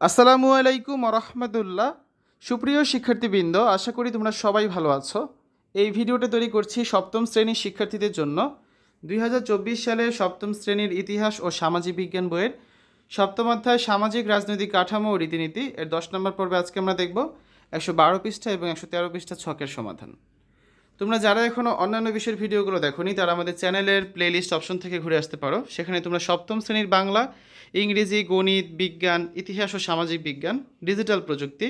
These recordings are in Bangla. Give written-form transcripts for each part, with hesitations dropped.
আসসালামু আলাইকুম রহমতুল্লাহ। সুপ্রিয় শিক্ষার্থীবৃন্দ, আশা করি তোমরা সবাই ভালো আছো। এই ভিডিওটা তৈরি করছি সপ্তম শ্রেণীর শিক্ষার্থীদের জন্য। 2024 সালে সপ্তম শ্রেণীর ইতিহাস ও সামাজিক বিজ্ঞান বইয়ের সপ্তম অধ্যায় সামাজিক রাজনৈতিক কাঠামো ও রীতিনীতি এর 10 নম্বর পর্বে আজকে আমরা দেখব 112 পৃষ্ঠা এবং 113 পৃষ্ঠা ছকের সমাধান। তোমরা যারা এখনও অন্যান্য বিষয়ের ভিডিওগুলো দেখোনি তারা আমাদের চ্যানেলের প্লেলিস্ট অপশন থেকে ঘুরে আসতে পারো। সেখানে তোমরা সপ্তম শ্রেণীর বাংলা, ইংরেজি, গণিত, বিজ্ঞান, ইতিহাস ও সামাজিক বিজ্ঞান, ডিজিটাল প্রযুক্তি,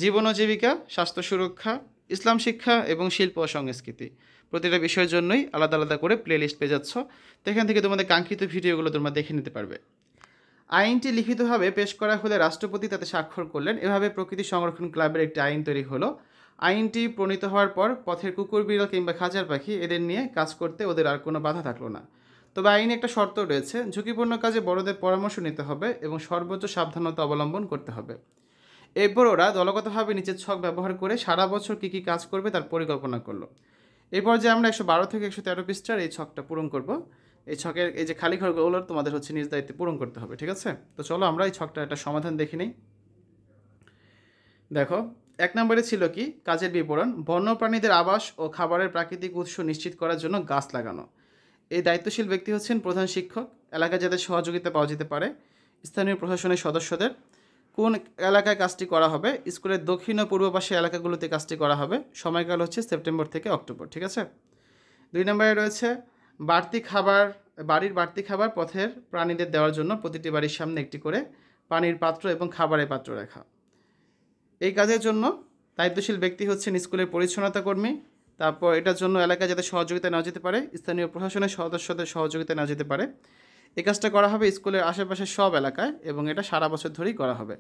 জীবন ও জীবিকা, স্বাস্থ্য সুরক্ষা, ইসলাম শিক্ষা এবং শিল্প ও সংস্কৃতি প্রতিটা বিষয়ের জন্যই আলাদা আলাদা করে প্লেলিস্ট পেয়ে যাচ্ছ। তো এখান থেকে তোমাদের কাঙ্ক্ষিত ভিডিওগুলো তোমরা দেখে নিতে পারবে। আইনটি লিখিতভাবে পেশ করা হলে রাষ্ট্রপতি তাতে স্বাক্ষর করলেন। এভাবে প্রকৃতি সংরক্ষণ ক্লাবের একটি আইন তৈরি হলো। আইনটি প্রণীত হওয়ার পর পথের কুকুর, বিড়াল কিংবা খাঁচার পাখি এদের নিয়ে কাজ করতে ওদের আর কোনো বাধা থাকলো না। তবে আইনে একটা শর্ত রয়েছে, ঝুঁকিপূর্ণ কাজে বড়দের পরামর্শ নিতে হবে এবং সর্বোচ্চ সাবধানতা অবলম্বন করতে হবে। এরপর ওরা দলগতভাবে নিচের ছক ব্যবহার করে সারা বছর কী কী কাজ করবে তার পরিকল্পনা করলো। এরপর যে আমরা 112 থেকে 113 পৃষ্ঠার এই ছকটা পূরণ করব। এই ছকের এই যে খালি ঘরগুলো তোমাদের হচ্ছে নিজ দায়িত্বে পূরণ করতে হবে, ঠিক আছে? তো চলো আমরা এই ছকটা একটা সমাধান দেখে নিই। দেখো, 1 নম্বরে ছিল কি কাজের বিবরণ, বন্যপ্রাণীদের আবাস ও খাবারের প্রাকৃতিক উৎস নিশ্চিত করার জন্য গাছ লাগানো। এই দায়িত্বশীল ব্যক্তি হচ্ছেন প্রধান শিক্ষক। এলাকায় যাদের সহযোগিতা পাওয়া যেতে পারে স্থানীয় প্রশাসনের সদস্যদের। কোন এলাকায় কাজটি করা হবে? স্কুলের দক্ষিণ ও পূর্ব পাশে এলাকাগুলোতে কাজটি করা হবে। সময়কাল হচ্ছে সেপ্টেম্বর থেকে অক্টোবর, ঠিক আছে? 2 নম্বরে রয়েছে বাড়ির বাড়তি খাবার পথের প্রাণীদের দেওয়ার জন্য প্রতিটি বাড়ির সামনে একটি করে পানির পাত্র এবং খাবারের পাত্র রাখা। এই কাজের জন্য দায়িত্বশীল ব্যক্তি হচ্ছেন স্কুলের পরিচ্ছন্নতা কর্মী। তারপর এটার জন্য এলাকায় যাতে সহযোগিতা নেওয়া যেতে পারে স্থানীয় প্রশাসনের সদস্যদের সহযোগিতা নেওয়া যেতে পারে। এই কাজটা করা হবে স্কুলের আশেপাশের সব এলাকায় এবং এটা সারা বছর ধরেই করা হবে।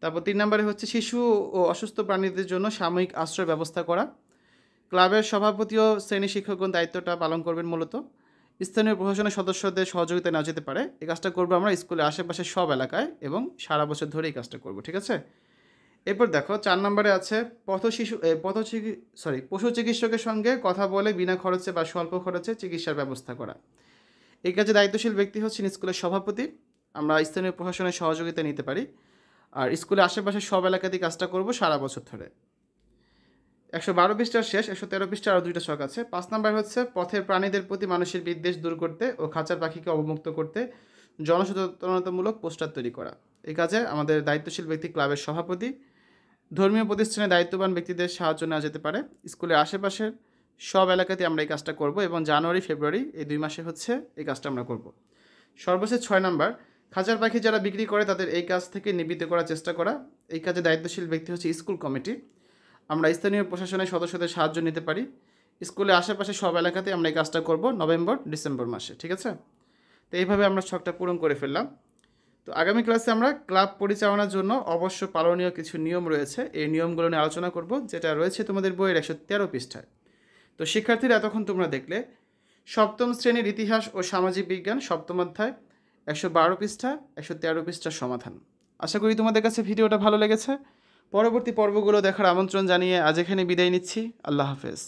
তারপর 3 নম্বরে হচ্ছে শিশু ও অসুস্থ প্রাণীদের জন্য সাময়িক আশ্রয় ব্যবস্থা করা। ক্লাবের সভাপতি ও শ্রেণী শিক্ষকগণ দায়িত্বটা পালন করবেন মূলত। স্থানীয় প্রশাসনের সদস্যদের সহযোগিতা নেওয়া যেতে পারে। এই কাজটা করবো আমরা স্কুলের আশেপাশের সব এলাকায় এবং সারা বছর ধরে এই কাজটা করবো, ঠিক আছে? এরপর দেখো 4 নম্বরে আছে পশু চিকিৎসকের সঙ্গে কথা বলে বিনা খরচে বা স্বল্প খরচে চিকিৎসার ব্যবস্থা করা। এই কাজে দায়িত্বশীল ব্যক্তি হচ্ছেন স্কুলের সভাপতি। আমরা স্থানীয় প্রশাসনের সহযোগিতা নিতে পারি। আর স্কুলের আশেপাশে সব এলাকাতেই কাজটা করব সারা বছর ধরে। 112 পৃষ্ঠার শেষ 113 পৃষ্ঠার আরও 2টা ছক আছে। 5 নম্বর হচ্ছে পথের প্রাণীদের প্রতি মানুষের বিদ্বেষ দূর করতে ও খাঁচার পাখিকে অবমুক্ত করতে জনসচেতনতামূলক পোস্টার তৈরি করা। এই কাজে আমাদের দায়িত্বশীল ব্যক্তি ক্লাবের সভাপতি। ধর্মীয় প্রতিষ্ঠানে দায়িত্ববান ব্যক্তিদের সাহায্য নেওয়া যেতে পারে। স্কুলের আশেপাশের সব এলাকাতে আমরা এই কাজটা করব এবং জানুয়ারি ফেব্রুয়ারি এই 2 মাসে হচ্ছে এই কাজটা আমরা করব। সর্বশেষ 6 নম্বর খাঁচার পাখি যারা বিক্রি করে তাদের এই কাজ থেকে নিবৃত্ত করার চেষ্টা করা। এই কাজে দায়িত্বশীল ব্যক্তি হচ্ছে স্কুল কমিটি। আমরা স্থানীয় প্রশাসনের সদস্যদের সাহায্য নিতে পারি। স্কুলের আশেপাশে সব এলাকাতে আমরা এই কাজটা করব নভেম্বর ডিসেম্বর মাসে, ঠিক আছে? তো এইভাবে আমরা ছকটা পূরণ করে ফেললাম। তো আগামী ক্লাসে আমরা ক্লাব পরিচালনার জন্য অবশ্য পালনীয় কিছু নিয়ম রয়েছে, এই নিয়মগুলো নিয়ে আলোচনা করব, যেটা রয়েছে তোমাদের বইয়ের 113 পৃষ্ঠায়। তো শিক্ষার্থীরা এতক্ষণ তোমরা দেখলে সপ্তম শ্রেণীর ইতিহাস ও সামাজিক বিজ্ঞান সপ্তম অধ্যায় 112 পৃষ্ঠা 113 পৃষ্ঠার সমাধান। আশা করি তোমাদের কাছে ভিডিওটা ভালো লেগেছে। পরবর্তী পর্বগুলো দেখার আমন্ত্রণ জানিয়ে আজ এখানে বিদায় নিচ্ছি। আল্লাহ হাফেজ।